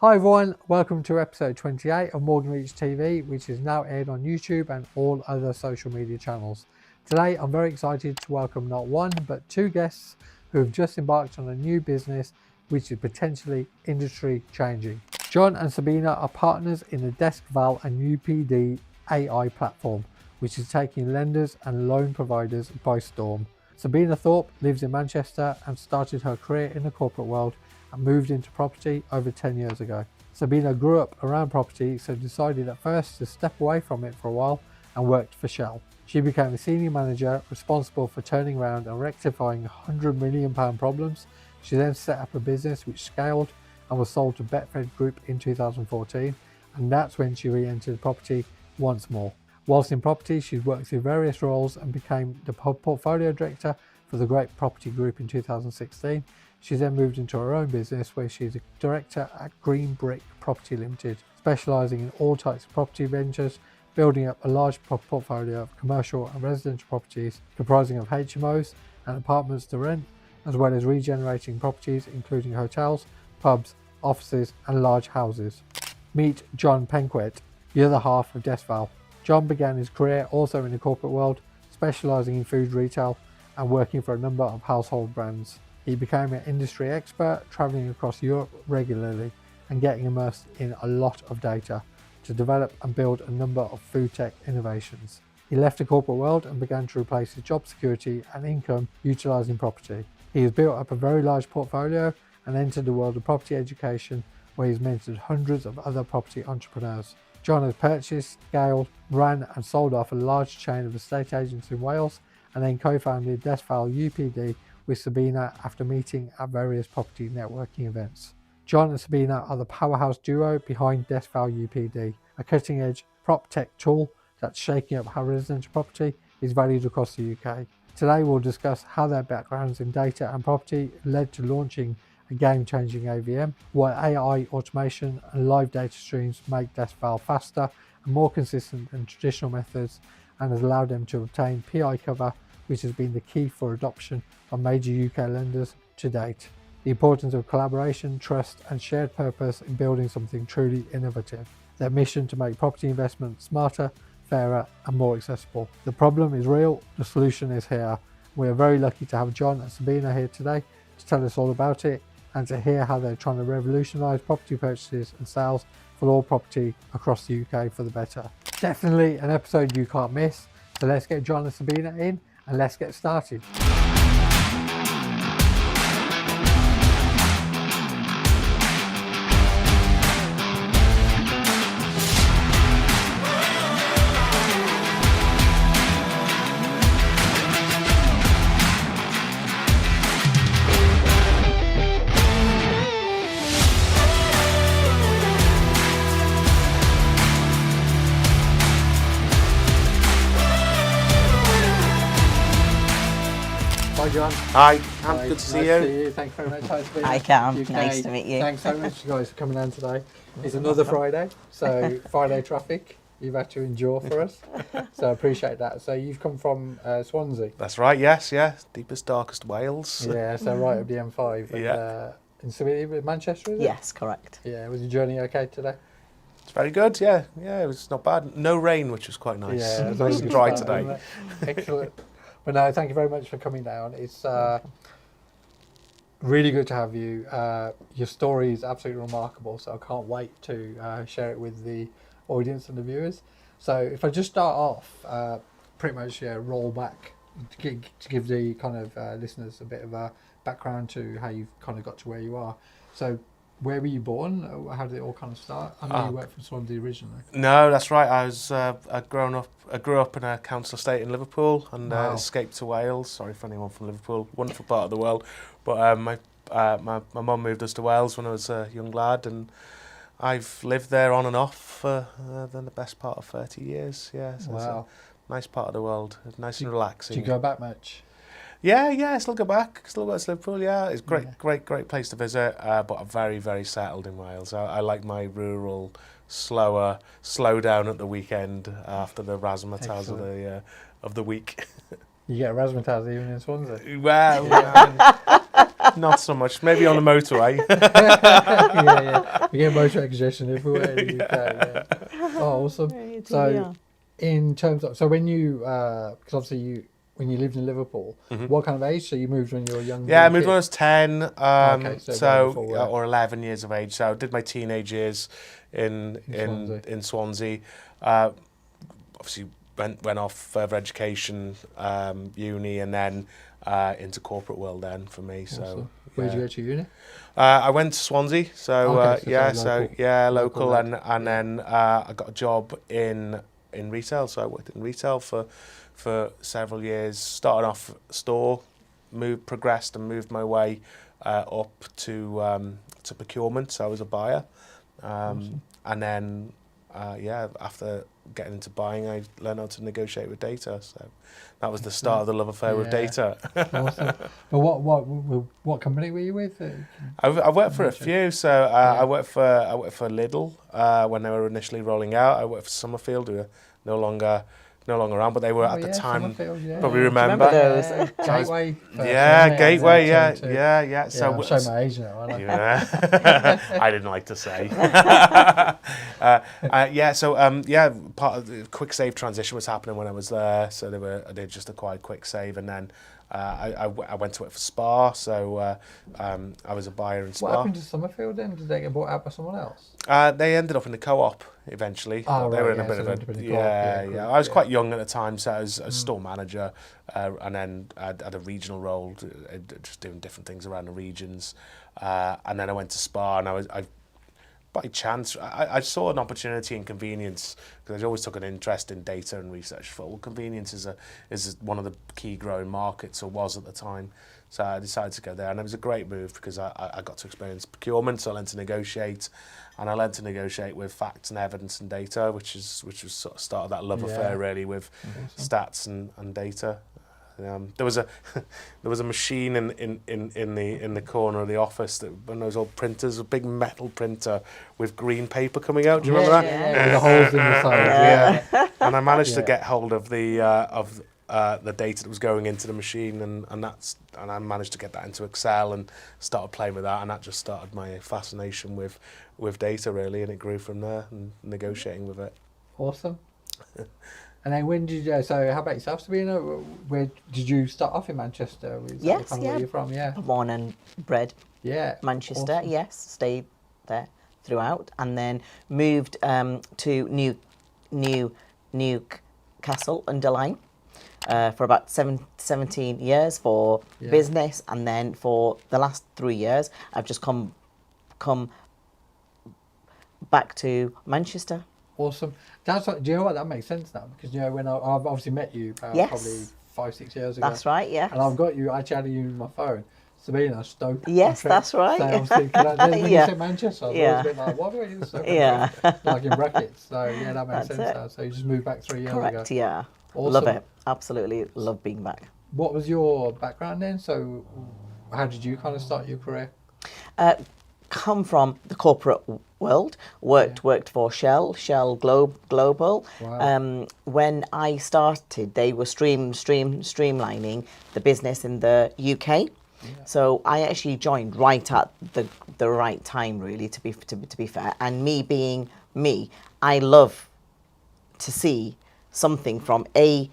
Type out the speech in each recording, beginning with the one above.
Hi everyone, welcome to episode 28 of Morgan Reach TV, which is now aired on YouTube and all other social media channels. Today I'm very excited to welcome not one but two guests who have just embarked on a new business which is potentially industry changing. John and Sabina are partners in the DeskVal and UPD AI platform, which is taking lenders and loan providers by storm. Sabina Thorpe lives in Manchester and started her career in the corporate world and moved into property over 10 years ago. Sabina grew up around property, so decided at first to step away from it for a while and worked for Shell. She became a senior manager responsible for turning around and rectifying £100 million problems. She then set up a business which scaled and was sold to Betfred Group in 2014, and that's when she re-entered property once more. Whilst in property, she's worked through various roles and became the portfolio director for the Great Property Group in 2016. She then moved into her own business where she's a director at Green Brick Property Limited, specialising in all types of property ventures, building up a large portfolio of commercial and residential properties comprising of HMOs and apartments to rent, as well as regenerating properties including hotels, pubs, offices and large houses. Meet John Penquet, the other half of DeskVal. John began his career also in the corporate world, specialising in food retail and working for a number of household brands. He became an industry expert, travelling across Europe regularly and getting immersed in a lot of data to develop and build a number of food tech innovations. He left the corporate world and began to replace his job security and income utilising property. He has built up a very large portfolio and entered the world of property education, where he's mentored hundreds of other property entrepreneurs. John has purchased, scaled, ran and sold off a large chain of estate agents in Wales and then co-founded DeskVal UPD with Sabina after meeting at various property networking events. John and Sabina are the powerhouse duo behind DeskVal UPD, a cutting-edge PropTech tool that's shaking up how residential property is valued across the UK. Today we'll discuss how their backgrounds in data and property led to launching a game-changing AVM, why AI, automation and live data streams make DeskVal faster and more consistent than traditional methods and has allowed them to obtain PI cover, which has been the key for adoption by major UK lenders to date. The importance of collaboration, trust and shared purpose in building something truly innovative. Their mission to make property investment smarter, fairer and more accessible. The problem is real, the solution is here. We are very lucky to have John and Sabina here today to tell us all about it and to hear how they're trying to revolutionise property purchases and sales for all property across the UK for the better. Definitely an episode you can't miss. So let's get John and Sabina in and let's get started. Hi John. Hi, Cam, good to see you. Thanks very much. Hi Cam, nice to meet you. Thanks so much guys for coming down today. It's another Friday, so Friday traffic you've had to endure for us. So I appreciate that. So you've come from Swansea. That's right, yes, deepest, darkest Wales. Yeah, so right up the M5. And, Yeah. in Manchester, is it? Yes, correct. Yeah, was your journey okay today? It's very good, yeah, it was not bad. No rain, which was quite nice. Yeah, It was dry today. Excellent. But no, thank you very much for coming down. It's really good to have you. Your story is absolutely remarkable, so I can't wait to share it with the audience and the viewers. So if I just start off, pretty much roll back to give the kind of listeners a bit of a background to how you've kind of got to where you are. So where were you born? How did it all kind of start? I know you worked from Swansea originally. No, that's right. I grew up in a council estate in Liverpool and escaped to Wales. Sorry for anyone from Liverpool, wonderful part of the world. But my mum moved us to Wales when I was a young lad, and I've lived there on and off for the best part of 30 years. Yeah, so it's a nice part of the world. It's nice and relaxing. Do you go back much? Yeah, I still go back. Still go to Liverpool. Yeah, it's great place to visit. But I'm very, very settled in Wales. I like my rural, slow down at the weekend after the razzmatazz of the week. You get a razzmatazz even in Swansea? Well, Not so much. Maybe on the motorway. yeah. We get motor congestion everywhere in the UK. Yeah. Oh, awesome. Right, So, yeah. in terms of, so when you, because obviously when you lived in Liverpool, what kind of age? So you moved when you were young? Yeah, I moved when I was 10, Okay, so way before, or 11 years of age. So I did my teenage years in Swansea. Obviously went off further education, uni, and then into corporate world then for me. Awesome. So Where did you go to uni? I went to Swansea. So local, lad. and then I got a job in retail. So I worked in retail for several years. Started off store, progressed and moved my way up to procurement. So I was a buyer, and then after getting into buying, I learned how to negotiate with data. So that was the start of the love affair with data. Awesome. But what company were you with? I worked for a few. So I worked for Lidl when they were initially rolling out. I worked for Summerfield, who are no longer around, but they were at the time. Probably remember those. Gateway. Gateway. Yeah. So I'm showing my age now, aren't I? Yeah. I didn't like to say. Part of the quick save transition was happening when I was there. So they just acquired quick save, and then I went to work for Spa. So I was a buyer in Spa. What happened to Summerfield then? Did they get bought out by someone else? They ended up in the co-op eventually. Oh, they right, were in yeah, a bit so of they'd have been a a co-op, I was quite young at the time, so I was a store manager, and then I had a regional role, just doing different things around the regions, and then I went to Spa, and I by chance I saw an opportunity in convenience because I always took an interest in data and research. I thought, well, convenience is one of the key growing markets, or was at the time. So I decided to go there, and it was a great move because I got to experience procurement, so I learned to negotiate, and I learned to negotiate with facts and evidence and data, which was sort of started that love affair really with stats and data. There was a machine in the corner of the office, that one of those old printers, a big metal printer with green paper coming out. Do you remember that? Yeah. With the holes in the side. Yeah. And I managed to get hold of the data that was going into the machine, and I managed to get that into Excel and started playing with that, and that just started my fascination with data really, and it grew from there and negotiating with it. Awesome. And then when did you? So how about yourself, Sabina? Where did you start off in Manchester? Yes, Where you're from? Yeah. Born and bred. Yeah. Manchester. Awesome. Yes, stayed there throughout, and then moved to Newcastle under Lyme for about 17 years for business, and then for the last 3 years, I've just come back to Manchester. Awesome. That's do you know what, that makes sense now, because when I've obviously met you probably 5-6 years ago. That's right. Yeah. And I've got you. I actually had you in my phone. Sabina, Stoke. Yes, that's right. So obviously, when you said Manchester, I was always a bit like, what do I do with Stoke? Yeah. Like in brackets. So yeah, that makes sense now. So you just moved back 3 years ago. Correct. Yeah. Awesome. Love it. Absolutely love being back. What was your background then? So how did you kind of start your career? Come from the corporate world, worked for Shell Global. Wow. When I started, they were streamlining the business in the UK. Yeah. So I actually joined right at the right time, really, to be fair. And me being me, I love to see something from A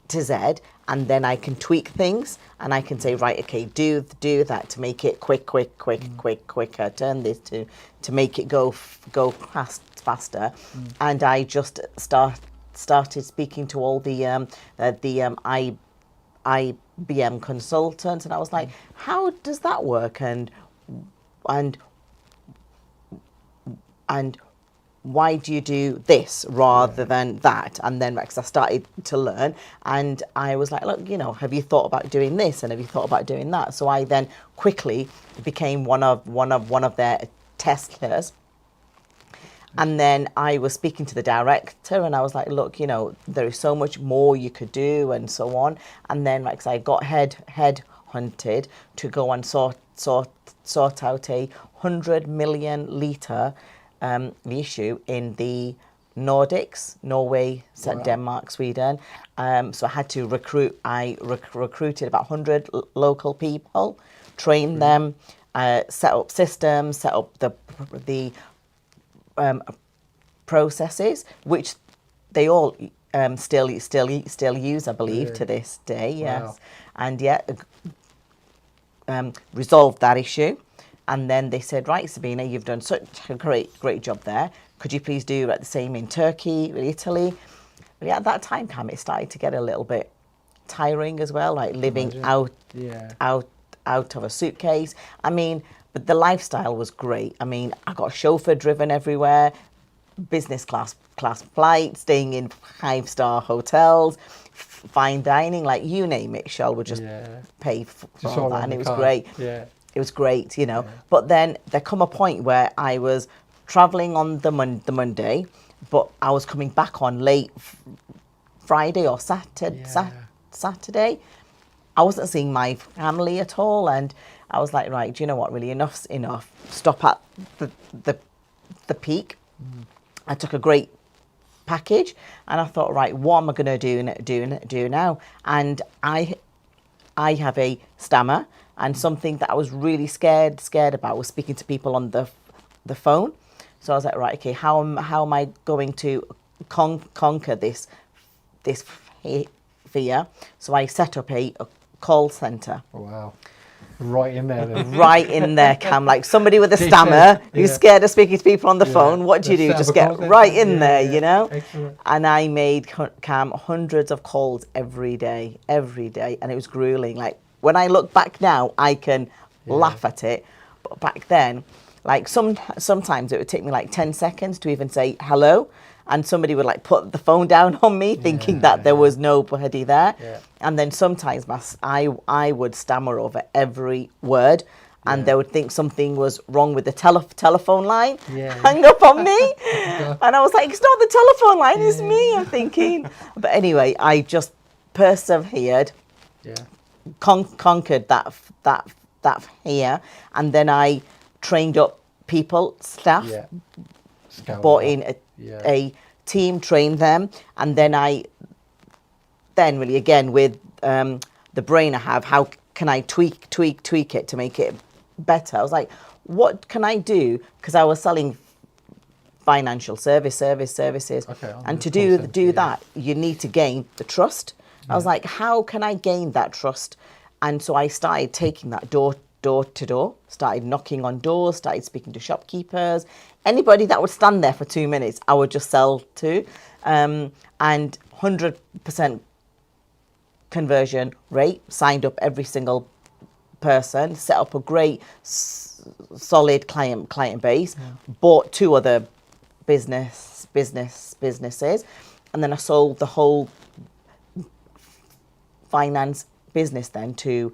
to Z, and then I can tweak things, and I can say, right, okay, do that to make it quicker. Turn this to make it go faster, and I just started speaking to all the IBM consultants, and I was like, how does that work, and why do you do this rather than that? And then I started to learn, and I was like, look, have you thought about doing this, and have you thought about doing that? So I then quickly became one of their testers. And then I was speaking to the director, and I was like, look, there is so much more you could do, and so on. And then I got head hunted to go and sort out a 100 million litre issue in the Nordics, Norway, Denmark, Sweden. So I had to recruit. I recruited about 100 local people train them, set up systems, set up the processes, which they all still use, I believe, to this day. Yes, Wow. and resolved that issue. And then they said, right, Sabina, you've done such a great job there. Could you please do the same in Turkey, Italy? But at that time, Cam, it started to get a little bit tiring as well, like living out of a suitcase. I mean, but the lifestyle was great. I mean, I got chauffeur driven everywhere, business class flights, staying in 5-star hotels, fine dining, like you name it, Shell would just pay for all that, and it was great. Yeah. It was great, you know. But then there come a point where I was traveling on the Monday, but I was coming back on late Friday or Saturday. I wasn't seeing my family at all, and I was like, right, do you know what? Really, enough's enough. Stop at the peak. I took a great package, and I thought, right, what am I going to do now? And I have a stammer, and something that I was really scared about was speaking to people on the phone. So I was like, right, okay, how am I going to conquer this fear? So I set up a call centre. Oh, wow. Right in there then. Right in there, Cam, like somebody with a stammer who's scared of speaking to people on the phone. What do? Just get right in there, you know? Excellent. And I made, Cam, hundreds of calls every day, and it was grueling. Like, when I look back now, I can laugh at it. But back then, like sometimes it would take me like 10 seconds to even say hello. And somebody would like put the phone down on me thinking that there was nobody there. Yeah. And then sometimes I would stammer over every word, and they would think something was wrong with the telephone line, hang up on me. And I was like, it's not the telephone line, it's me, I'm thinking. But anyway, I just persevered, conquered that fear, and then I trained up people, staff, brought in a team, trained them, and then really again with the brain I have, how can I tweak it to make it better? I was like, what can I do? Because I was selling financial services, and to do that, you need to gain the trust. I was like, how can I gain that trust? And so I started taking that door to door, started knocking on doors, started speaking to shopkeepers. Anybody that would stand there for 2 minutes, I would just sell to. And 100% conversion rate, signed up every single person, set up a great, solid client base, bought 2 other businesses, and then I sold the whole finance business then to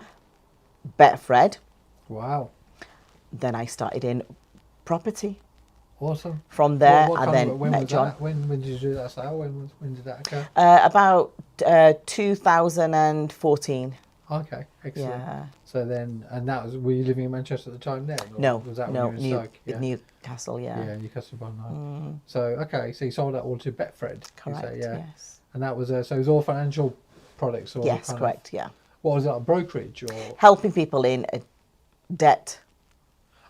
Betfred. Wow. Then I started in property. Awesome. From there, when met John. When did you do that sale? When did that occur? About 2014. Okay, excellent. Yeah. So then, and that was, were you living in Manchester at the time then? No, was that when you were in Stoke? Newcastle, Yeah, Newcastle upon Tyne. So, okay, so you sold that all to Betfred? Correct, yes. And that was, so it was all financial products? Or yes, correct, What was that, a brokerage or? Helping people in debt.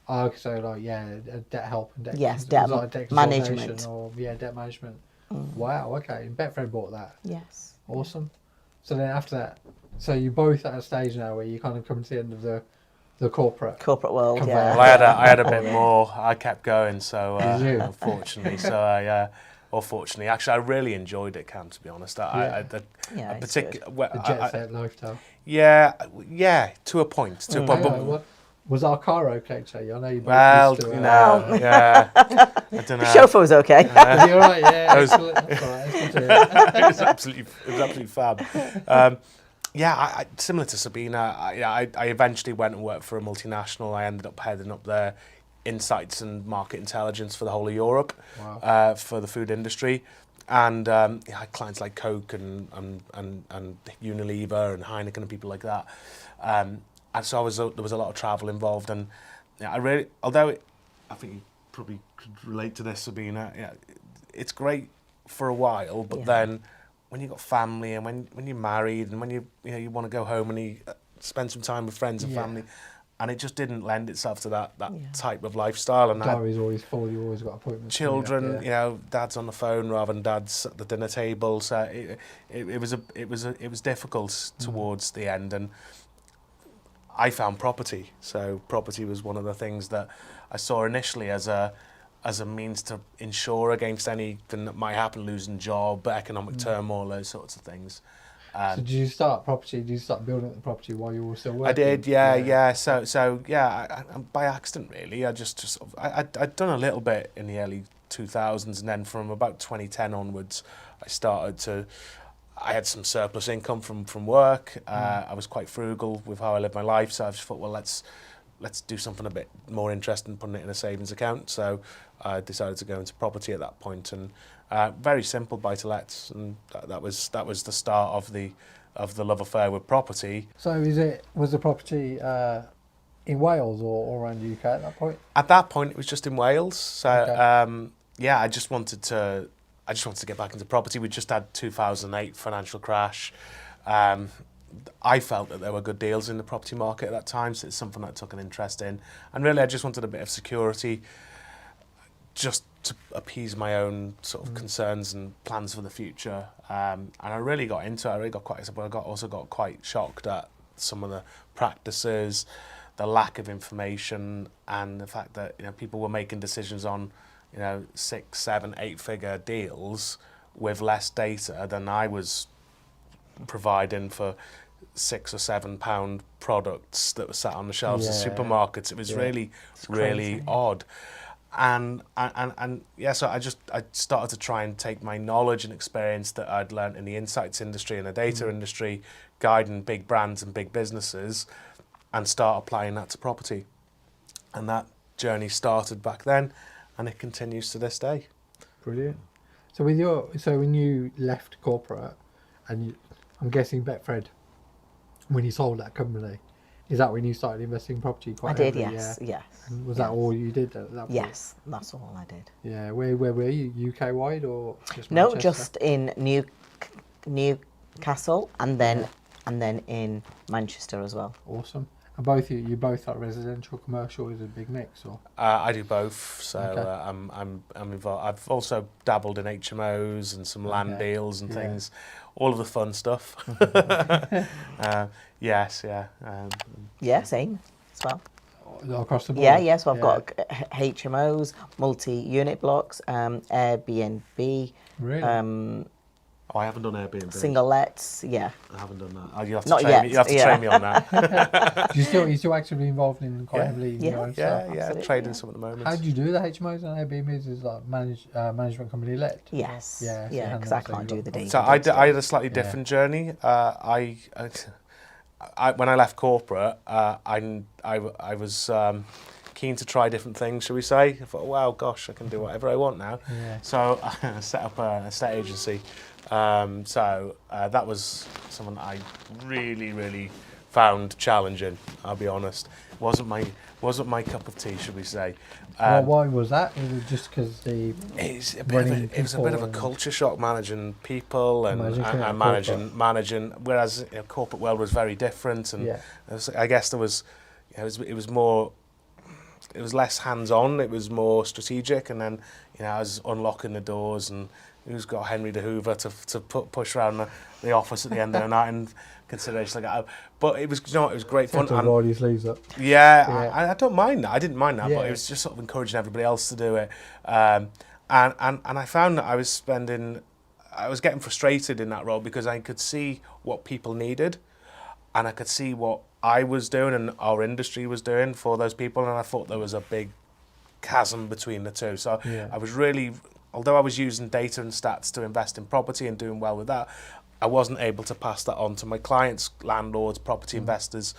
Oh, so like, debt help and debt. Yes, debt management. Or, debt management. Wow, okay, and Betfred bought that? Yes. Awesome. So then after that, so you're both at a stage now where you kind of come to the end of the corporate world, Well, I had a bit more. I kept going, so unfortunately, or fortunately, actually, I really enjoyed it, Cam. To be honest, the jet set lifestyle. Yeah, to a point. But was our car okay, Jay? I know you both used to. I don't know. The chauffeur was okay. Was he all right? Yeah, that's all right. That's good to hear. It was absolutely fab. Similar to Sabina, I eventually went and worked for a multinational. I ended up heading up their insights and market intelligence for the whole of Europe. Wow. For the food industry. And I had clients like Coke and Unilever and Heineken and people like that. And so there was a lot of travel involved. And although I think you probably could relate to this, Sabina, it's great for a while, but then when you've got family and when you're married and when you want to go home and you spend some time with friends and family, and it just didn't lend itself to that type of lifestyle. And Diary's always full. You always got appointments. Children, you know, dad's on the phone rather than dad's at the dinner table. So it was difficult towards the end, and I found property. So property was one of the things that I saw initially as a means to insure against anything that might happen, losing job, economic turmoil, those sorts of things. So did you start property? Did you start building up the property while you were still working? I did, yeah. So I, by accident really. I'd done a little bit in the early 2000s, and then from about 2010 onwards, I had some surplus income from work. I was quite frugal with how I lived my life, so I just thought, well, let's do something a bit more interesting, putting it in a savings account. So I decided to go into property at that point, and very simple buy-to-lets, and that was the start of the love affair with property. So was the property in Wales or around the UK at that point? At that point, it was just in Wales. So Okay. I just wanted to get back into property. We just had 2008 financial crash. I felt that there were good deals in the property market at that time, so it's something that I took an interest in. And really, I just wanted a bit of security, just to appease my own sort of concerns and plans for the future. And I really got into it. I really got quite excited, but I also got quite shocked at some of the practices, the lack of information, and the fact that, you know, people were making decisions on, you know, 6, 7, 8-figure deals with less data than I was providing for £6 or £7 products that were sat on the shelves of supermarkets. It was really odd. And so I started to try and take my knowledge and experience that I'd learned in the insights industry and the data industry, guiding big brands and big businesses, and start applying that to property. And that journey started back then, and it continues to this day. Brilliant. So when you left corporate, and I'm guessing Betfred, when you sold that company, is that when you started investing in property quite heavily? Yes. And was that all you did at that point? Yes, that's all I did. Yeah, where were you? UK wide or just No, Manchester? just in Newcastle, and then in Manchester as well. Awesome. And you both like residential, commercial? Is it a big mix or? I do both. So Okay. I'm involved. I've also dabbled in HMOs and some land deals and things, all of the fun stuff. Yes, yeah. Yeah, same as well. Across the board? Yeah. So I've got HMOs, multi-unit blocks, Airbnb. Really? I haven't done Airbnb. Single lets, yeah. I haven't done that. You have to Not train yet, me. You have to train me on that. You still actively involved in quite heavily in your own stuff? Absolutely, trading some at the moment. How do you do the HMOs and Airbnbs? Is like management company led? Yes. Yeah, so you Yeah, hand because them, I so can't you do the got- data. So I had a slightly different journey. I when I left corporate, I was keen to try different things, shall we say. I thought, wow, gosh, I can do whatever I want now. Yeah. So I set up an estate agency. That was something that I really found challenging, I'll be honest. Wasn't my cup of tea, should we say. Why was that? Was it just because it was a bit of a culture shock, managing people and managing. Whereas corporate world was very different, and I guess there was, it was more. It was less hands-on. It was more strategic, and then I was unlocking the doors, and who's got Henry the Hoover to push around the office at the end of the night and consideration like that. But it was, it was great fun. To roll your sleeves up. Yeah. I don't mind that. I didn't mind that, Yeah. but it was just sort of encouraging everybody else to do it. And I found that I was getting frustrated in that role because I could see what people needed, and I could see what I was doing and our industry was doing for those people, and I thought there was a big chasm between the two. So I was really, although I was using data and stats to invest in property and doing well with that, I wasn't able to pass that on to my clients, landlords, property investors.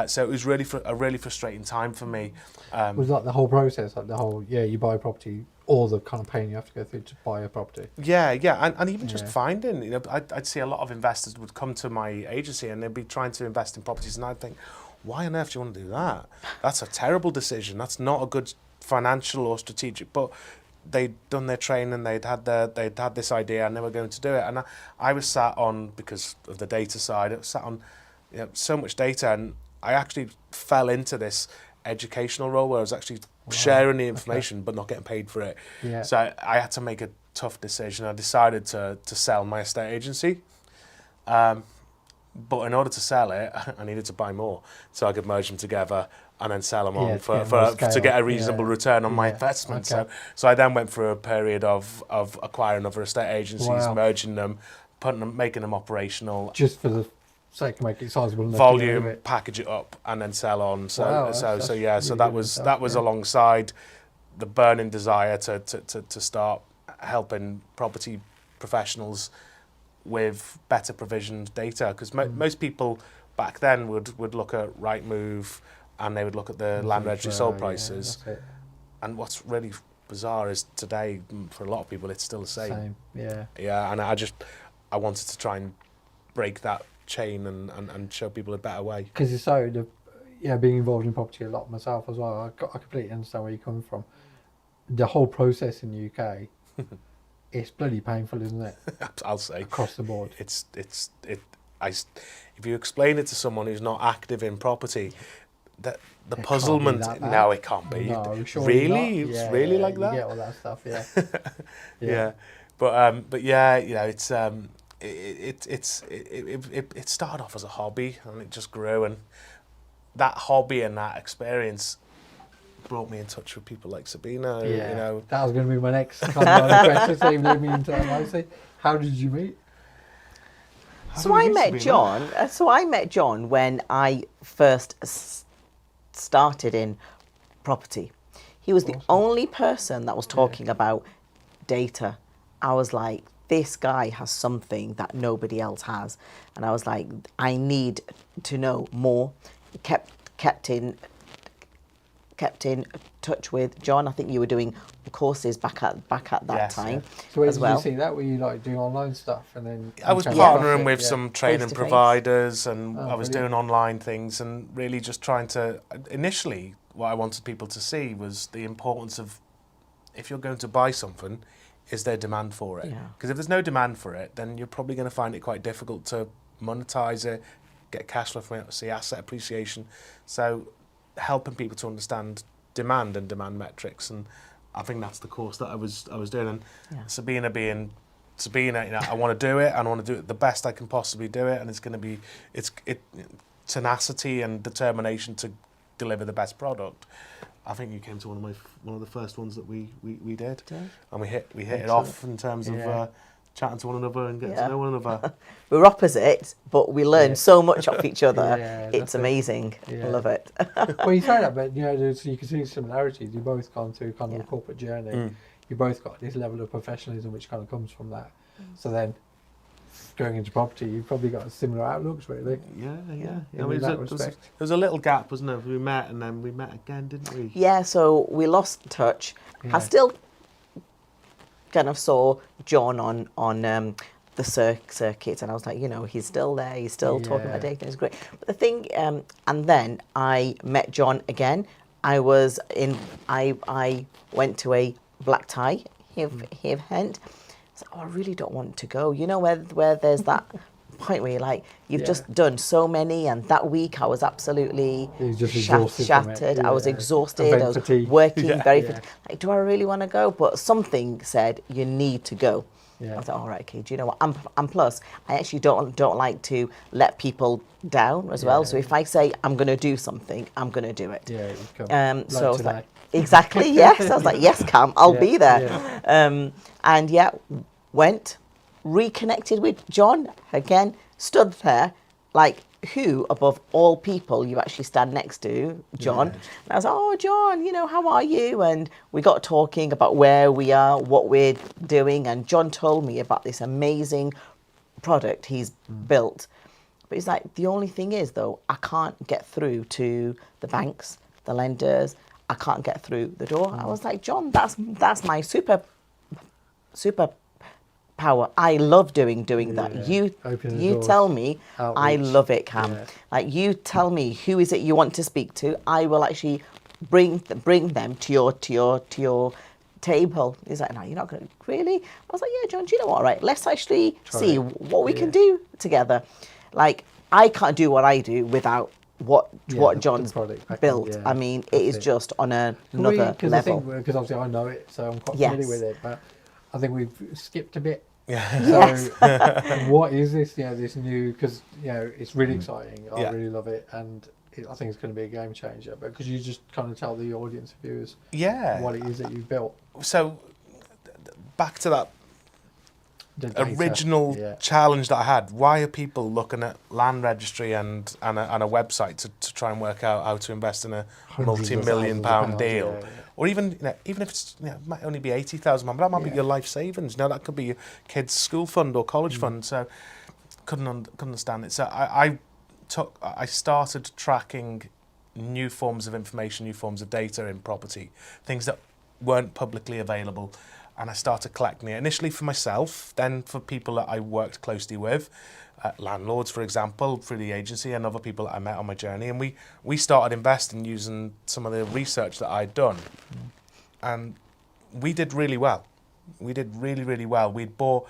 So it was really a really frustrating time for me. Was like the whole process, like the whole, you buy a property, all the kind of pain you have to go through to buy a property. Yeah, and even just finding, I'd see a lot of investors would come to my agency and they'd be trying to invest in properties, and I'd think, why on earth do you want to do that? That's a terrible decision. That's not a good financial or strategic, but they'd done their training, they'd had this idea, and they were going to do it. And I was sat on, because of the data side, I was sat on so much data, and I actually fell into this educational role where I was actually sharing the information but not getting paid for it. Yeah. So I had to make a tough decision. I decided to sell my estate agency. But in order to sell it, I needed to buy more so I could merge them together and then sell them on to get a reasonable return on my investment. Okay. So I then went through a period of acquiring other estate agencies, merging them, making them operational. Just for the sake of making it sizable. Volume, package it up, and then sell on. So that was alongside the burning desire to start helping property professionals with better provisioned data, because most people back then would look at Rightmove and they would look at the land registry sold prices. And what's really bizarre is today, for a lot of people, it's still the same. Yeah, and I wanted to try and break that chain and show people a better way. Because it's so, being involved in property a lot myself as well, I completely understand where you're coming from. The whole process in the UK, it's bloody painful, isn't it? I'll say. Across the board. If you explain it to someone who's not active in property, the puzzlement, no, it can't be. No, really? It's really like that? You get all that stuff, yeah. But yeah, you know, it started off as a hobby and it just grew, and that hobby and that experience brought me in touch with people like Sabina. You know, that was going to be my next question. So you led me into that nicely. How did you meet? So I met John when I first started in property. He was the only person that was talking about data. I was like, this guy has something that nobody else has, and I was like, I need to know more. Kept in touch with John. I think you were doing courses back at that time. So where as did well. you see that? Were you like doing online stuff and then? I was partnering with some training Face-to-face. providers, and I was brilliant. doing online things, and really just trying to. Initially, what I wanted people to see was the importance of, if you're going to buy something, is there demand for it? Because if there's no demand for it, then you're probably going to find it quite difficult to monetize it, get cash flow from it, see asset appreciation. So helping people to understand demand and demand metrics, and I think that's the course that I was doing. And Sabina being Sabina, you know, I want to do it, and I want to do it the best I can possibly do it, and it's going to be tenacity and determination to deliver the best product. I think you came to one of the first ones that we did, and we hit it off in terms of chatting to one another and getting to know one another. We're opposite, but we learn so much off each other. It's amazing. I love it. Well, you say that, but you know, you can see similarities. You both gone through kind of a corporate journey. You both got this level of professionalism, which kind of comes from that. So then, going into property, you've probably got similar outlooks, really. Yeah. I mean, there was a little gap, wasn't there? We met, and then we met again, didn't we? Yeah, so we lost touch. I still kind of saw John on the circuit, and I was like, you know, he's still there, he's still talking about data, it's great. But the thing, and then I met John again. I went to a black tie event. So, I really don't want to go. You know, where there's that point where you're like, you've just done so many, and that week I was absolutely shattered. I was exhausted. I was working very like, do I really want to go? But something said you need to go. I was like, all right, okay, do you know what? And plus, I actually don't like to let people down as well. So if I say I'm going to do something, I'm going to do it. So I was like, exactly, yes. I was like, yes, Cam, I'll be there. And went, reconnected with John again, stood there, like, who above all people you actually stand next to, John. And I was like, oh, John, you know, how are you? And we got talking about where we are, what we're doing. And John told me about this amazing product he's built. But he's like, the only thing is, though, I can't get through to the banks, the lenders. I can't get through the door. I was like, John, that's my super power. I love doing that. You tell me. Outreach. I love it, Cam. Like, you tell me who is it you want to speak to. I will actually bring them to your table. He's like, no, you're not going to. Really? I was like, yeah, John, do you know what? Right, let's actually see what we can do together. Like, I can't do what I do without what the John's product package, built. yeah, I mean, it is just on another level. Because obviously I know it, so I'm quite Yes. familiar with it. But I think we've skipped a bit. Yeah. Yes. So what is this? You know, this new, because you know it's really exciting. I Yeah. really love it, and I think it's going to be a game changer. But because you just kind of tell the audience viewers Yeah. what it is that you've built. So back to that The data. original Yeah. challenge that I had. Why are people looking at land registry and a website to try and work out how to invest in a Hundreds of multi-million thousands pound of pounds, deal? yeah, yeah. Or even even if it's it might only be £80,000, but that might be Yeah. your life savings. That could be your kid's school fund or college fund. So couldn't understand it. So I started tracking new forms of information, new forms of data in property, things that weren't publicly available. And I started collecting it initially for myself, then for people that I worked closely with, landlords, for example, through the agency, and other people that I met on my journey. And we started investing using some of the research that I'd done. And we did really well. We did really, really well. We'd bought,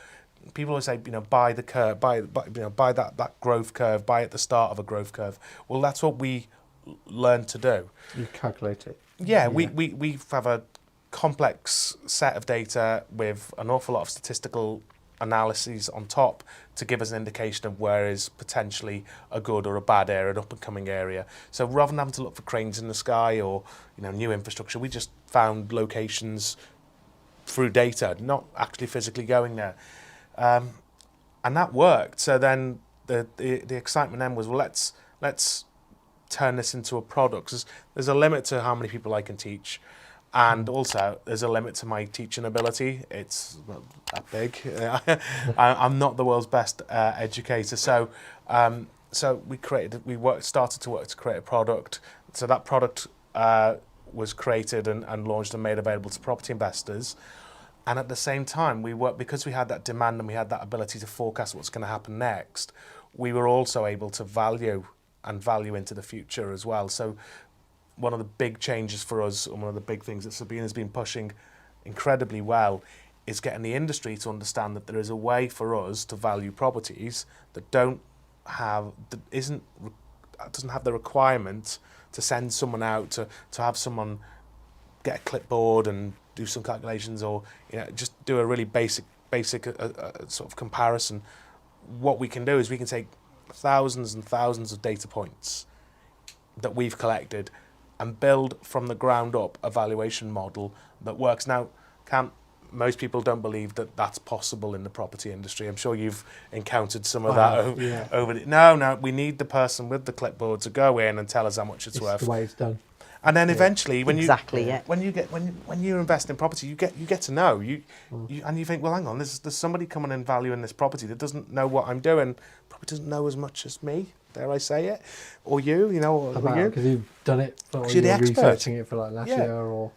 people always say, buy the curve, buy that growth curve, buy at the start of a growth curve. Well, that's what we learned to do. You calculate it. Yeah, we have a complex set of data with an awful lot of statistical analyses on top to give us an indication of where is potentially a good or a bad area, an up-and-coming area. So rather than having to look for cranes in the sky or new infrastructure, we just found locations through data, not actually physically going there. And that worked. So then the excitement then was, well, let's turn this into a product. There's a limit to how many people I can teach. And also, there's a limit to my teaching ability. It's not that big. I'm not the world's best educator. So we started to work to create a product. So that product was created and launched and made available to property investors. And at the same time, because we had that demand and we had that ability to forecast what's going to happen next, we were also able to value into the future as well. So one of the big changes for us, and one of the big things that Sabina's been pushing incredibly well, is getting the industry to understand that there is a way for us to value properties that doesn't have the requirement to send someone out to have someone get a clipboard and do some calculations, or just do a really basic sort of comparison. What we can do is we can take thousands and thousands of data points that we've collected and build from the ground up a valuation model that works. Now, most people don't believe that that's possible in the property industry. I'm sure you've encountered some of that over the... No, we need the person with the clipboard to go in and tell us how much it's worth. The way it's done. And then eventually, when you invest in property, you get to know and you think, well, hang on, there's somebody coming in valuing this property that doesn't know what I'm doing, probably doesn't know as much as me. Dare I say it, or you or you? Because you've done it, or you're the expert. Researching it for like last year, or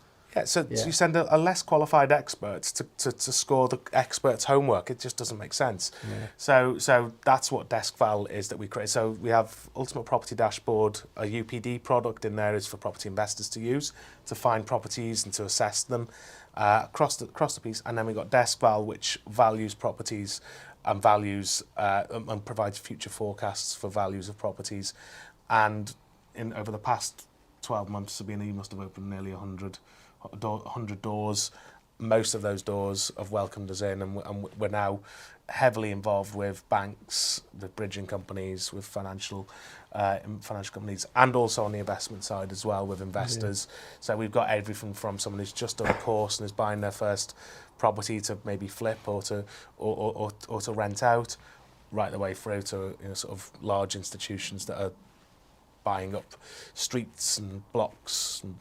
so you send a less qualified expert to score the expert's homework. It just doesn't make sense. Yeah. So that's what DeskVal is that we create. So we have Ultimate Property Dashboard, a UPD product in there is for property investors to use to find properties and to assess them across the piece. And then we got DeskVal, which values properties and values and provides future forecasts for values of properties. And over the past 12 months, Sabina, you must have opened nearly 100 doors. Most of those doors have welcomed us in, and we're now heavily involved with banks, with bridging companies, with financial companies, and also on the investment side as well with investors. So we've got everything from someone who's just done a course and is buying their first property to maybe flip or to rent out, right the way through to sort of large institutions that are buying up streets and blocks and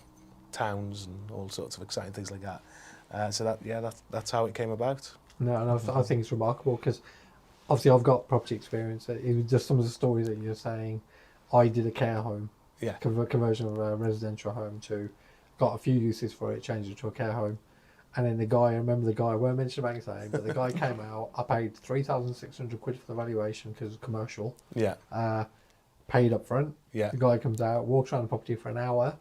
towns and all sorts of exciting things like that. So that's how it came about. No, and I think it's remarkable because obviously I've got property experience. It was just some of the stories that you're saying. I did a care home, conversion of a residential home got a few uses for it, changed it to a care home. And then I remember the guy, I won't mention the bank's name, but the guy came out, I paid 3,600 quid for the valuation because it's commercial. Yeah. Paid up front. Yeah. The guy comes out, walks around the property for an hour,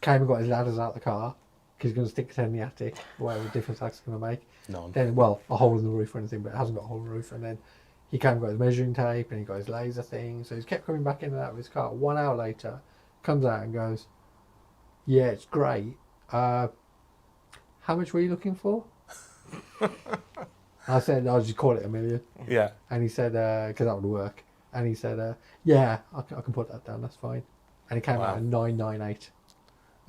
came and got his ladders out the car, because he's going to stick it in the attic, whatever difference that's going to make. None. Then, a hole in the roof or anything, but it hasn't got a hole in the roof. And then he came and got his measuring tape and he got his laser thing. So he's kept coming back in and out of his car. 1 hour later, comes out and goes, yeah, it's great. How much were you looking for? I said, I'll just call it $1 million. Yeah. And he said, because that would work. And he said, yeah, I can put that down, that's fine. And he came out at 998.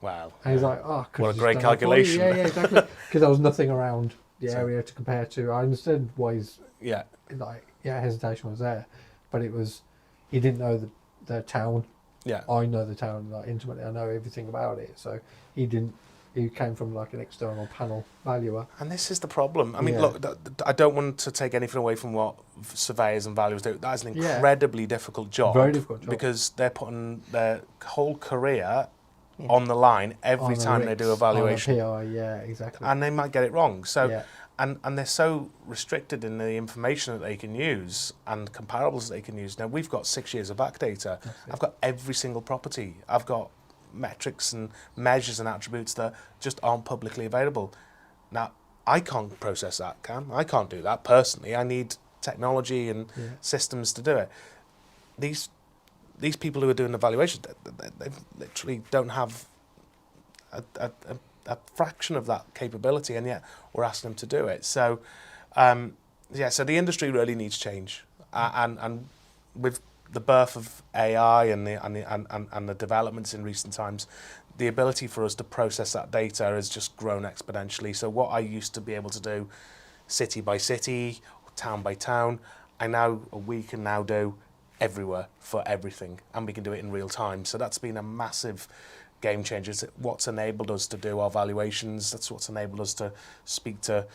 Wow. And he's like, oh, what a great calculation. Yeah, exactly. Because there was nothing around the area to compare to. I understood why his hesitation was there, but it was, he didn't know the town. Yeah. I know the town intimately. I know everything about it. So he didn't. He came from an external panel valuer. And this is the problem. I mean, look, I don't want to take anything away from what surveyors and valuers do. That is an incredibly difficult job. Very difficult job. Because they're putting their whole career on the line every time they do a valuation. On a PI, yeah, exactly. And they might get it wrong. So, and they're so restricted in the information that they can use and comparables that they can use. Now, we've got 6 years of back data. I've got every single property. I've got metrics and measures and attributes that just aren't publicly available. Now, I can't process that, I can't do that personally. I need technology and systems to do it. These people who are doing the valuation, they literally don't have a fraction of that capability, and yet we're asking them to do it. So, so the industry really needs change, and with the birth of AI and the developments in recent times, the ability for us to process that data has just grown exponentially. So what I used to be able to do city by city, town by town, we can now do everywhere for everything, and we can do it in real time. So that's been a massive game changer. It's what's enabled us to do our valuations. That's what's enabled us to speak to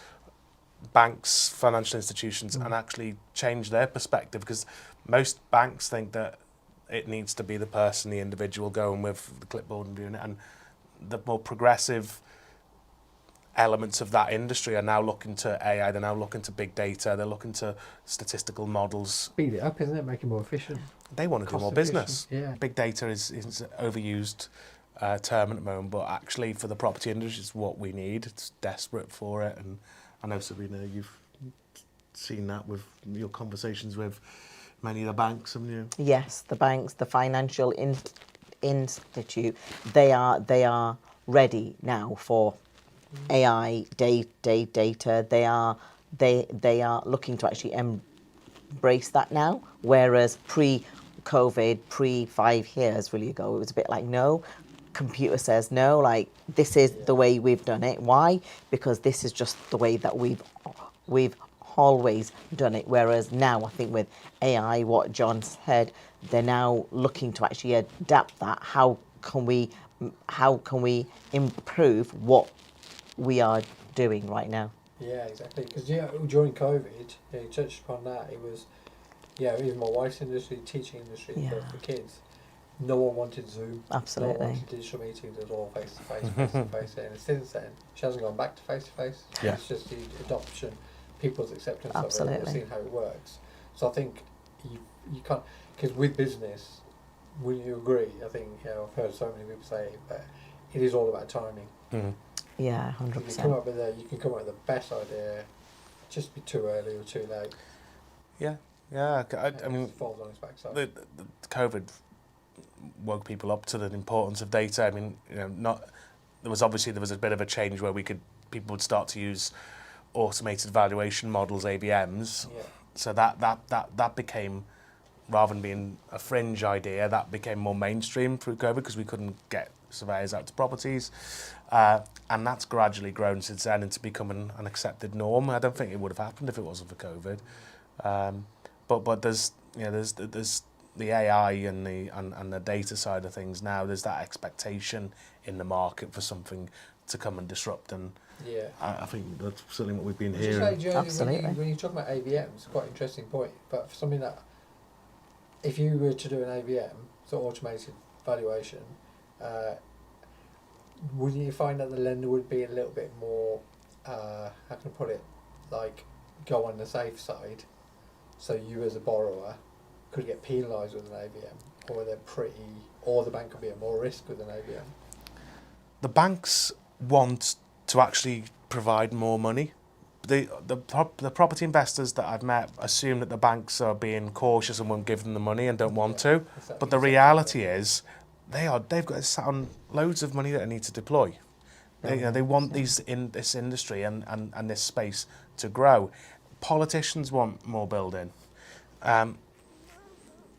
banks, financial institutions, and actually change their perspective, because most banks think that it needs to be the person, the individual, going with the clipboard and doing it, and the more progressive elements of that industry are now looking to AI, they're now looking to big data, they're looking to statistical models. Speed it up, isn't it? Make it more efficient. They want to do more business. Yeah. Big data is an overused term at the moment, but actually for the property industry, it's what we need. It's desperate for it, and I know, Sabina, you've seen that with your conversations with many of the banks, haven't you? Yes, the banks, the financial institute, they are ready now for AI data. They are looking to actually embrace that now. Whereas pre-COVID, 5 years really ago, it was a bit like, no. Computer says no, like this is the way we've done it. Why? Because this is just the way that we've always done it. Whereas now, I think with AI, what John said, they're now looking to actually adapt that. How can we improve what we are doing right now? Yeah, exactly. Because during COVID, you touched upon that. It was, even my wife's industry, teaching industry for kids. No one wanted Zoom. Absolutely. No one wanted digital meetings. It was all face to face. And since then, she hasn't gone back to face to face. It's just the adoption, people's acceptance of it, and seeing how it works. So I think you can't, because with business, will you agree? I think I've heard so many people say it, but it is all about timing. Mm-hmm. Yeah, 100%. You can come up with the best idea, just be too early or too late. Yeah. I mean, it falls on its backside. The COVID woke people up to the importance of data. I mean, there was a bit of a change where people would start to use automated valuation models, AVMs. Yeah. So that became, rather than being a fringe idea, that became more mainstream through COVID, because we couldn't get surveyors out to properties, and that's gradually grown since then into becoming an accepted norm. I don't think it would have happened if it wasn't for COVID. But there's the AI and the data side of things now. There's that expectation in the market for something to come and disrupt, and I think that's certainly what we've been hearing. Absolutely. When you talk about AVM, it's quite an interesting point. But for something that, if you were to do an AVM, so automated valuation, would you find that the lender would be a little bit more, how can I put it, like go on the safe side, so you as a borrower could get penalised with an AVM, or the bank could be at more risk with an AVM? The banks want to actually provide more money. the property investors that I've met assume that the banks are being cautious and won't give them the money and don't want to. Exactly. But the reality is, they've got sat on loads of money that they need to deploy. They want this industry and this space to grow. Politicians want more building.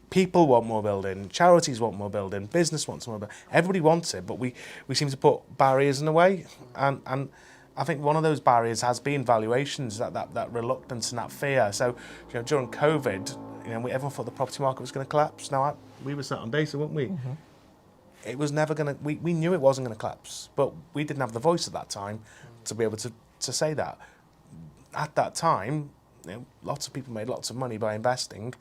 People want more building. Charities want more building. Business wants more building. Everybody wants it, but we seem to put barriers in the way. And I think one of those barriers has been valuations, that reluctance and that fear. So, during COVID, everyone thought the property market was going to collapse. Now, we were sat on data, weren't we? Mm-hmm. It was never going to. We knew it wasn't going to collapse, but we didn't have the voice at that time to be able to say that. At that time, lots of people made lots of money by investing,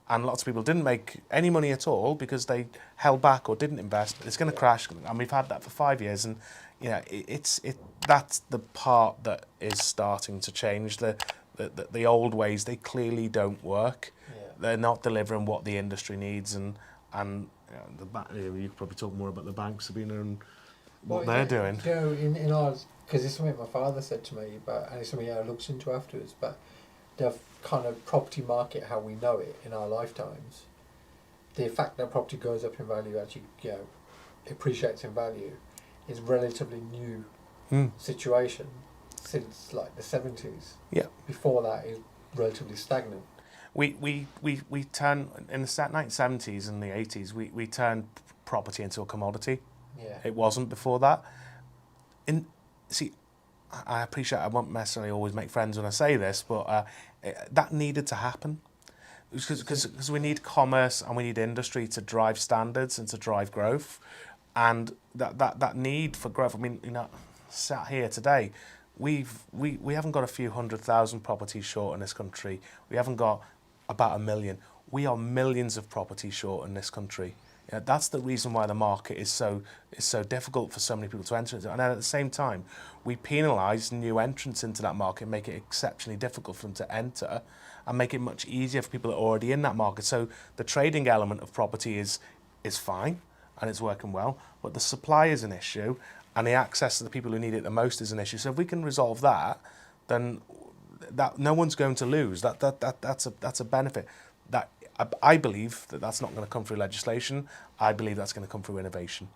and lots of people didn't make any money at all because they held back or didn't invest. It's going to crash, and we've had that for 5 years, and that's the part that is starting to change. The old ways, they clearly don't work. Yeah. They're not delivering what the industry needs, and you could probably talk more about the banks, Sabina, and what they're doing. In ours, because it's something my father said to me, and it's something I looked into afterwards, but the kind of property market, how we know it in our lifetimes, the fact that property goes up in value, actually appreciates in value, is relatively new situation since like the 70s. Yeah. Before that, it's relatively stagnant. We turn in the 1970s and the 80s. We turned property into a commodity. Yeah. It wasn't before that. I appreciate I won't necessarily always make friends when I say this, but that needed to happen because we need commerce and we need industry to drive standards and to drive growth, and that need for growth. I mean, sat here today, we haven't got a few 100,000 properties short in this country. We haven't got about 1 million. We are millions of properties short in this country. That's the reason why the market is so difficult for so many people to enter into. And then at the same time, we penalise new entrants into that market, make it exceptionally difficult for them to enter, and make it much easier for people that are already in that market. So the trading element of property is fine, and it's working well, but the supply is an issue, and the access to the people who need it the most is an issue. So if we can resolve that, then that no one's going to lose. That's a benefit. That I believe that's not going to come through legislation. I believe that's going to come through innovation,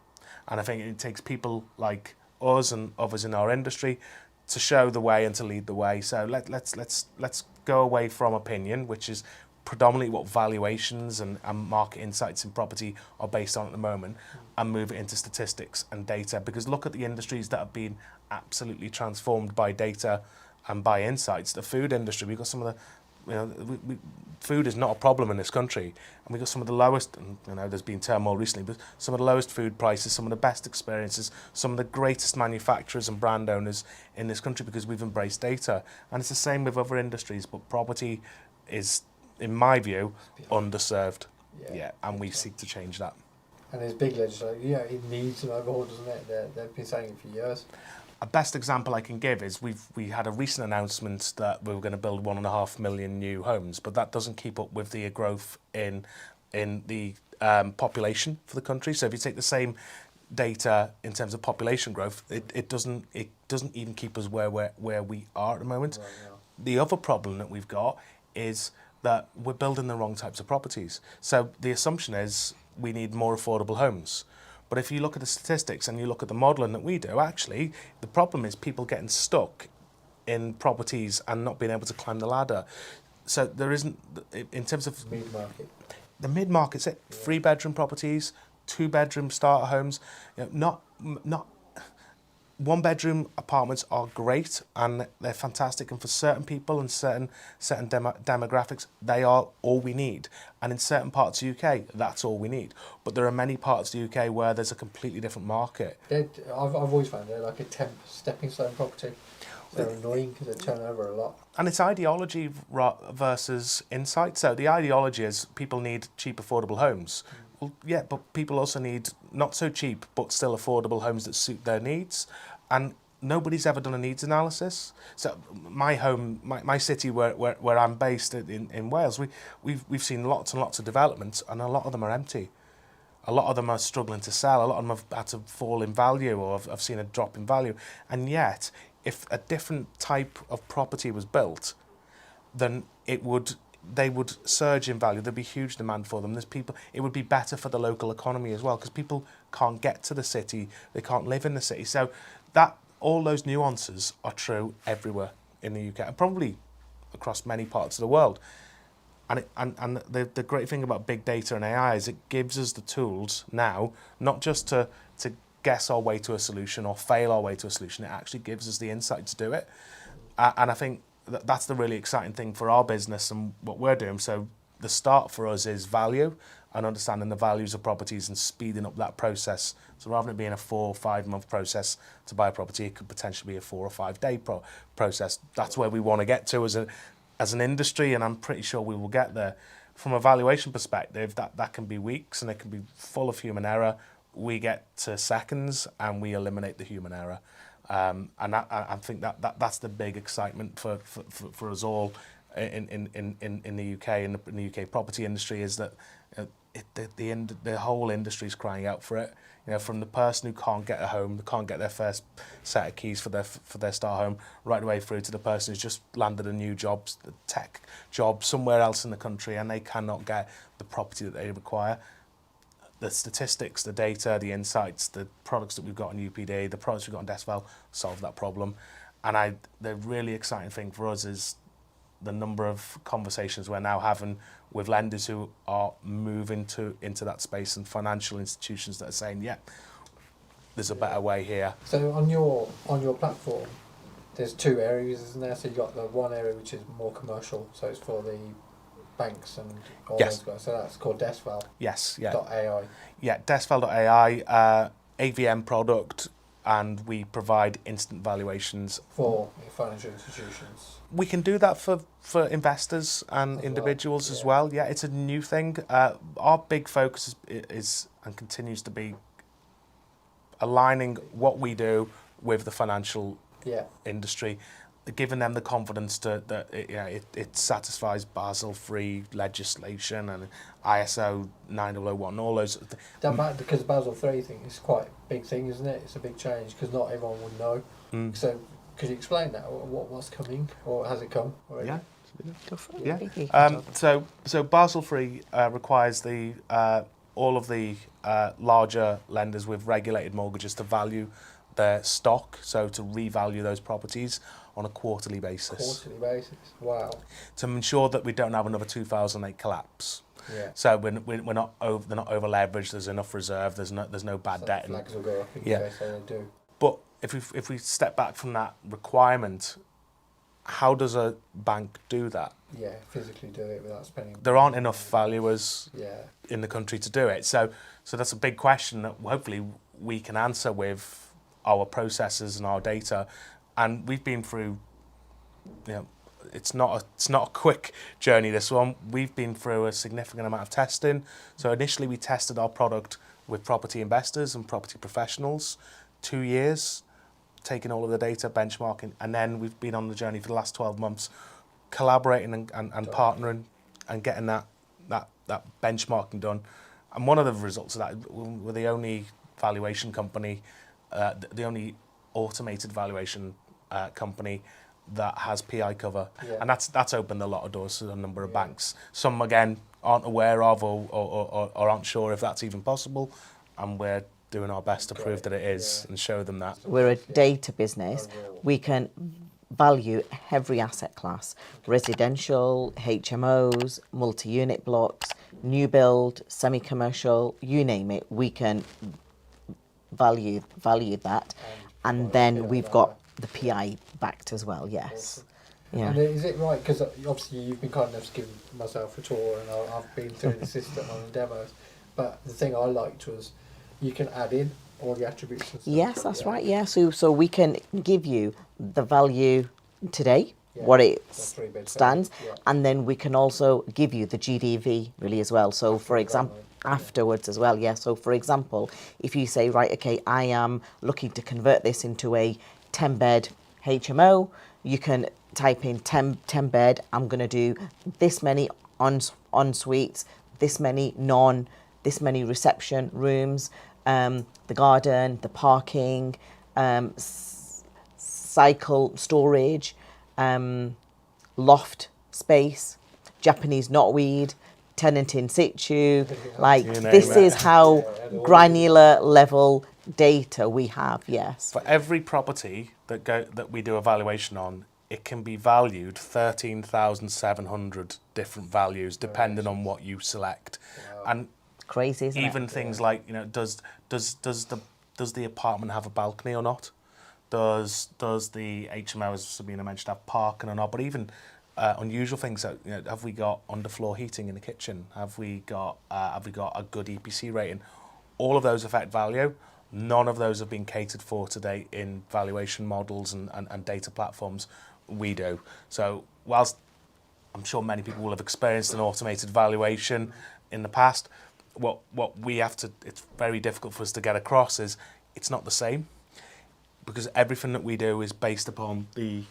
and I think it takes people like us and others in our industry to show the way and to lead the way. So let's go away from opinion, which is predominantly what valuations and market insights in property are based on at the moment, and move it into statistics and data. Because look at the industries that have been absolutely transformed by data and by insights. The food industry, we've got some of the, food is not a problem in this country, and we've got some of the lowest, and there's been turmoil recently, but some of the lowest food prices, some of the best experiences, some of the greatest manufacturers and brand owners in this country, because we've embraced data. And it's the same with other industries, but property is, in my view, underserved. Yeah, and we seek to change that. And there's big legislation. It needs an overhaul, doesn't it? They've been saying it for years. A best example I can give is we had a recent announcement that we were going to build 1.5 million new homes, but that doesn't keep up with the growth in the population for the country. So if you take the same data in terms of population growth, it doesn't even keep us where we are at the moment. Right, yeah. The other problem that we've got is that we're building the wrong types of properties. So the assumption is we need more affordable homes. But if you look at the statistics and you look at the modelling that we do, actually, the problem is people getting stuck in properties and not being able to climb the ladder. So there isn't, in terms of... Mid-market. The mid-market's it. Yeah. 3-bedroom properties, 2-bedroom starter homes, not 1-bedroom apartments are great and they're fantastic, and for certain people and certain demographics, they are all we need. And in certain parts of the UK, that's all we need. But there are many parts of the UK where there's a completely different market. I've always found they're like a temp stepping stone property. They're annoying because they turn over a lot. And it's ideology versus insight. So the ideology is people need cheap, affordable homes. Well, yeah, but people also need not so cheap but still affordable homes that suit their needs. And nobody's ever done a needs analysis. So my home, my city where I'm based in Wales, we've seen lots and lots of developments, and a lot of them are empty. A lot of them are struggling to sell. A lot of them have had to fall in value, or have seen a drop in value. And yet, if a different type of property was built, then they would surge in value. There'd be huge demand for them. It would be better for the local economy as well, because people can't get to the city, they can't live in the city. So all those nuances are true everywhere in the UK, and probably across many parts of the world. And the great thing about big data and AI is it gives us the tools now, not just to guess our way to a solution or fail our way to a solution. It actually gives us the insight to do it. And I think that's the really exciting thing for our business and what we're doing. So the start for us is value and understanding the values of properties and speeding up that process. So rather than it being a 4 or 5 month process to buy a property, it could potentially be a 4 or 5 day process. That's where we want to get to as an industry, and I'm pretty sure we will get there. From a valuation perspective, that can be weeks and it can be full of human error. We get to seconds and we eliminate the human error. And I think that's the big excitement for us all in the UK, in the UK property industry, is that the whole industry is crying out for it. You know, from the person who can't get a home, who can't get their first set of keys for their start home, right the way through to the person who's just landed a new job, the tech job somewhere else in the country, and they cannot get the property that they require. The statistics, the data, the insights, the products that we've got on UPD, the products we've got on DeskVal solve that problem. And the really exciting thing for us is the number of conversations we're now having with lenders who are moving into that space, and financial institutions that are saying, yeah, there's a better way here. So on your platform, there's 2 areas, isn't there? So you've got the one area which is more commercial, so it's for the banks and all Yes. those guys. So that's called DeskVal. Yes, yeah. .ai. Yeah, DeskVal.ai, AVM product, and we provide instant valuations For financial institutions. We can do that for investors and As individuals well, as yeah. well. Yeah, it's a new thing. Our big focus is and continues to be aligning what we do with the financial industry, giving them the confidence that it satisfies Basel III legislation and ISO 9001, all those. Because the Basel III thing is quite a big thing, isn't it? It's a big change because not everyone would know. So could you explain that? What's coming, or has it come already? Yeah. Go for it. Yeah. So Basel III requires all of the larger lenders with regulated mortgages to value their stock, so to revalue those properties on a quarterly basis. Wow. To ensure that we don't have another 2008 collapse. Yeah. So they're not over leveraged. There's enough reserve. There's no bad debt. Flags will go up in case they do. But if we step back from that requirement, how does a bank do that? Yeah, physically do it without spending. There aren't enough valuers in the country to do it. So that's a big question that hopefully we can answer with our processes and our data. And we've been through, it's not a quick journey, this one. We've been through a significant amount of testing. So initially we tested our product with property investors and property professionals, 2 years, taking all of the data, benchmarking, and then we've been on the journey for the last 12 months, collaborating and partnering and getting that benchmarking done. And one of the results of that, we're the only valuation company, the only automated valuation company that has PI cover, and that's opened a lot of doors to a number of banks. Some again aren't aware of or aren't sure if that's even possible, and we're doing our best to prove that it is and show them that. We're a data business. We can value every asset class: residential, HMOs, multi-unit blocks, new build, semi-commercial, you name it. We can value that, and then we've got the PI backed as well. Yes. Yeah. And is it right, because obviously you've been kind enough to give myself a tour and I've been through the system on the demos, but the thing I liked was you can add in all the attributes and stuff. Yes, that's right. Yeah, so we can give you the value today, what it stands, and then we can also give you the GDV really as well. So for example, afterwards as well. Yeah. So for example, if you say, right, okay, I am looking to convert this into a 10-bed HMO, you can type in 10 bed. I'm going to do this many en suites, this many this many reception rooms, the garden, the parking, cycle storage, loft space, Japanese knotweed, tenant in situ. Like, this is how granular level data we have. Yes. For every property that we do a valuation on, it can be valued 13,700 different values depending on what you select. Wow. And crazy, isn't even it? things like, you know, does the apartment have a balcony or not? Does the HMO, as Sabina mentioned, have parking or not? But even unusual things, you know, have we got underfloor heating in the kitchen? Have we got a good EPC rating? All of those affect value. None of those have been catered for today in valuation models and data platforms. We do. So whilst I'm sure many people will have experienced an automated valuation in the past, what we have to, it's very difficult for us to get across is it's not the same, because everything that we do is based upon the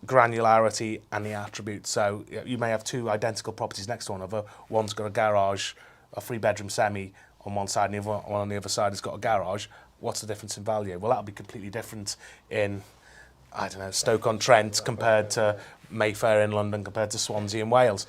granularity and the attributes. So you may have two identical properties next to one another. One's got a garage, a 3-bedroom semi on one side, and the other one on the other side has got a garage. What's the difference in value? Well, that'll be completely different in, I don't know, Stoke-on-Trent compared to Mayfair in London compared to Swansea in Wales.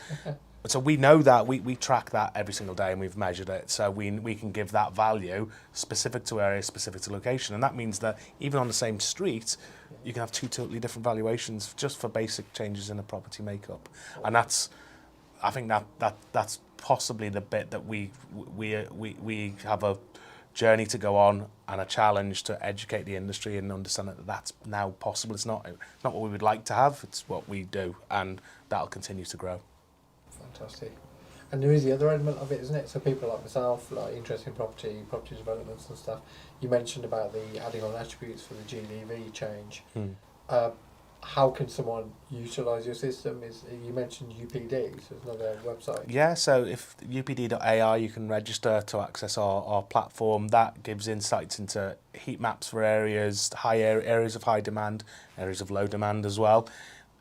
So we know that, we track that every single day, and we've measured it. So we can give that value specific to area, specific to location. And that means that even on the same street, you can have two totally different valuations just for basic changes in the property makeup. And that's, I think that's possibly the bit that we have a journey to go on and a challenge to educate the industry and understand that that's now possible. It's not what we would like to have, it's what we do, and that'll continue to grow. Fantastic. And there is the other element of it, isn't it? So people like myself, like interested in property developments and stuff. You mentioned about the adding on attributes for the GDV change. How can someone utilise your system? You mentioned UPD, so it's another website. Yeah, so if upd.ai, you can register to access our platform. That gives insights into heat maps for areas, areas of high demand, areas of low demand as well.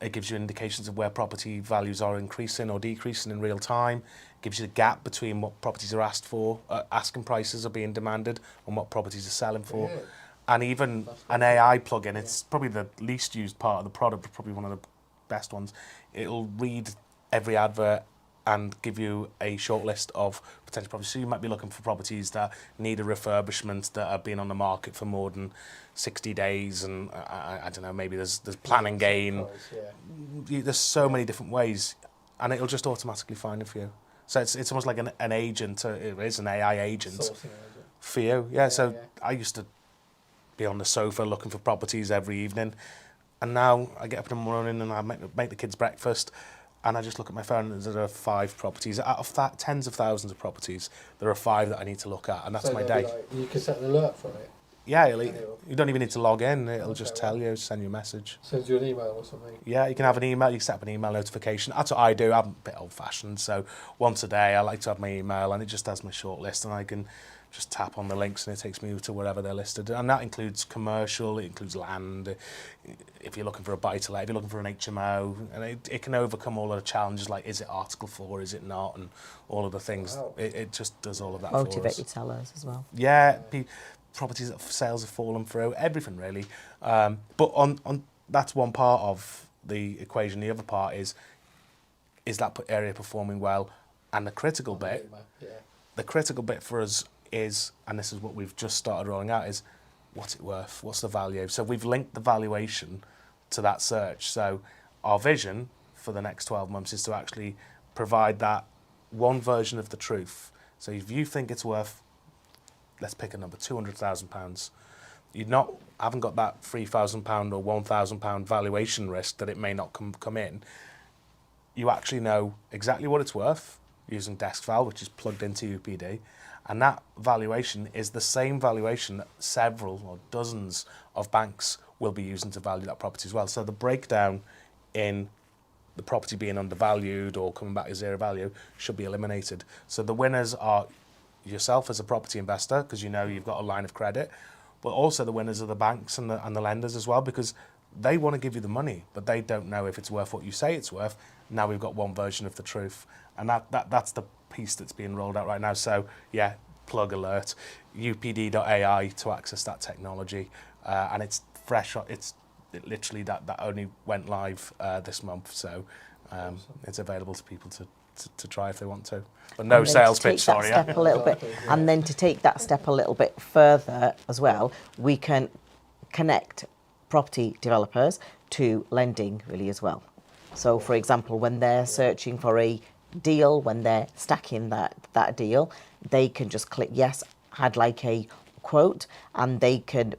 It gives you indications of where property values are increasing or decreasing in real time. It gives you the gap between what properties are asked for, asking prices are being demanded, and what properties are selling for. Yeah. And even an AI plugin, it's probably the least used part of the product, but probably one of the best ones. It'll read every advert and give you a short list of potential properties. So you might be looking for properties that need a refurbishment, that have been on the market for more than 60 days, and I don't know, maybe there's planning gain. There's so many different ways, and it'll just automatically find it for you. So it's almost like an agent, it is an AI agent for you. Yeah, so I used to be on the sofa looking for properties every evening, and now I get up in the morning and I make the kids breakfast, and I just look at my phone and there are 5 properties. Out of that, tens of thousands of properties, there are 5 that I need to look at, and that's my day. Like, you can set an alert for it? Yeah, you don't even need to log in. It'll just tell you, send you a message. Sends you an email or something? Yeah, you can have an email. You set up an email notification. That's what I do. I'm a bit old-fashioned, so once a day I like to have my email, and it just has my short list, and I can just tap on the links and it takes me to wherever they're listed. And that includes commercial, it includes land. If you're looking for a buy-to-let, if you're looking for an HMO, and it can overcome all of the challenges like, is it Article 4, is it not, and all of the things. Wow. It just does all of that for us. Motivated sellers as well. Yeah, properties that sales have fallen through, everything really. But on that's one part of the equation. The other part is that area performing well, and the critical bit. The critical bit for us is, and this is what we've just started rolling out, is what's it worth? What's the value? So we've linked the valuation to that search. So our vision for the next 12 months is to actually provide that one version of the truth. So if you think it's worth, let's pick a number, £200,000, you haven't got that £3,000 or £1,000 valuation risk that it may not come in. You actually know exactly what it's worth using DeskVal, which is plugged into UPD. And that valuation is the same valuation that several or dozens of banks will be using to value that property as well. So the breakdown in the property being undervalued or coming back to zero value should be eliminated. So the winners are yourself as a property investor, because you know you've got a line of credit, but also the winners are the banks and the lenders as well, because they want to give you the money, but they don't know if it's worth what you say it's worth. Now we've got one version of the truth, and that's the piece that's being rolled out right now. So yeah, plug alert, upd.ai to access that technology, and it's fresh. It's literally that only went live this month, so it's available to people to try if they want to. But no sales pitch, sorry. A little bit, and then to take that step a little bit further as well, we can connect property developers to lending really as well. So, for example, when they're searching for a deal, when they're stacking that deal, they can just click yes, I'd like a quote, and they can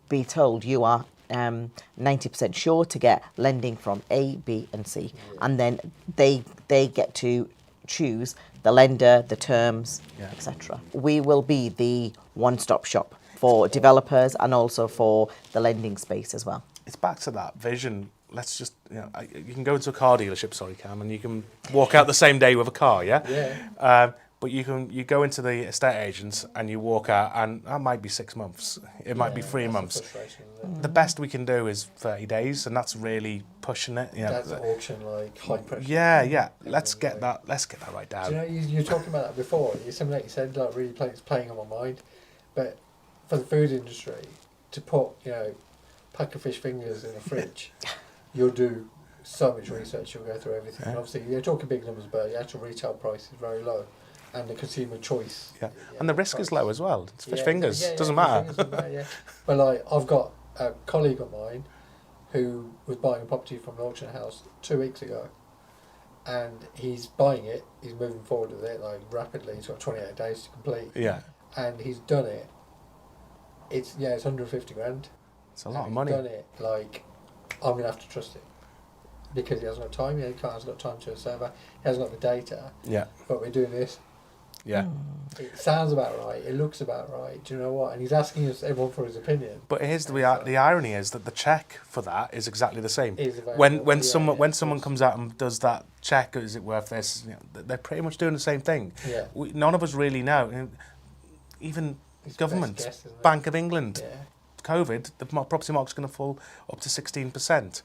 be told you are 90% sure to get lending from A, B, and C, and then they get to choose the lender, the terms, etc. We will be the one-stop shop for developers and also for the lending space as well. It's back to that vision. Let's just, you can go into a car dealership, sorry Cam, and you can walk out the same day with a car, but you go into the estate agents and you walk out, and that might be 6 months. It might be 3 months. The best we can do is 30 days, and that's really pushing it. That's auction like high pressure. Yeah. Let's get that right down. Do you know, you were talking about that before. Something like you said, like really playing on my mind. But for the food industry, to put pack of fish fingers in a fridge, you'll do so much research. You'll go through everything. And obviously, you're talking big numbers, but the actual retail price is very low. And the consumer choice. And the risk is low as well. It's fish fingers. Doesn't matter. But like, I've got a colleague of mine who was buying a property from an auction house 2 weeks ago, and he's buying it. He's moving forward with it like rapidly. He's got 28 days to complete. Yeah. And he's done it. It's 150 grand. It's a lot of money. He's done it like, I'm gonna have to trust it because he hasn't got time. He hasn't got time to a server. He hasn't got the data. Yeah. But we're doing this. Yeah. It sounds about right. It looks about right. Do you know what? And he's asking us everyone for his opinion. But here's the irony is that the check for that is exactly the same. When someone comes out and does that check, is it worth this? They're pretty much doing the same thing. Yeah. None of us really know. Even It's government, best guess, Bank of England, Yeah. COVID, the property market's going to fall up to 16%.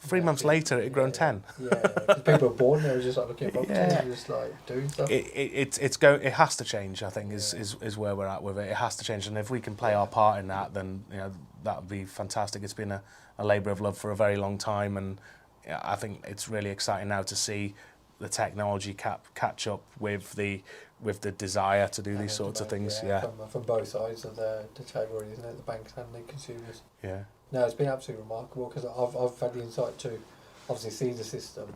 3 months later, it had grown 10. Yeah, because people are bored and they were just like looking at property and just like doing stuff. It has to change. I think is where we're at with it. It has to change, and if we can play our part in that, then that would be fantastic. It's been a labour of love for a very long time, and I think it's really exciting now to see the technology catch up with the desire to do these sorts of things. From both sides of the table, isn't it? The banks and the consumers. Yeah. No, it's been absolutely remarkable because I've had the insight to obviously see the system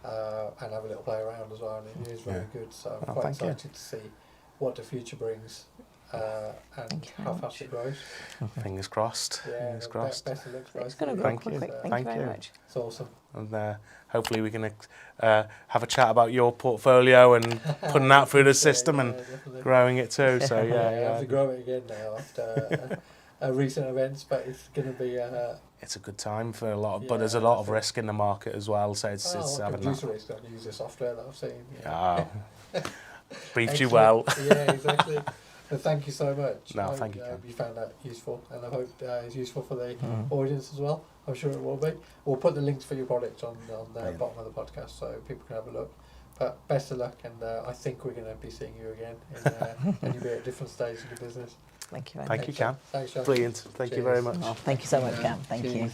and have a little play around as well, and it is very good. So I'm quite excited to see what the future brings and how fast it grows. Fingers crossed. Yeah, fingers crossed. Best of luck, guys. It's going to grow quite quick. Thank you very much. It's awesome. And hopefully we can have a chat about your portfolio and putting that through the system and growing it too. So I have to grow it again now after recent events, but it's going to be. It's a good time for a lot, but there's a lot of risk in the market as well. So it's having that. Producer is going to use the software that I've seen. Briefed you well. Yeah, exactly. So thank you so much. No, thank you, Ken. You found that useful, and I hope it's useful for the audience as well. I'm sure it will be. We'll put the links for your product on the bottom of the podcast so people can have a look. But best of luck, and I think we're going to be seeing you again, and you'll be at a different stage of the business. Thank you very much. Thank you, Cam. Thanks, John. Brilliant. Thank you very much. Thank you so much, Cam. Thank you.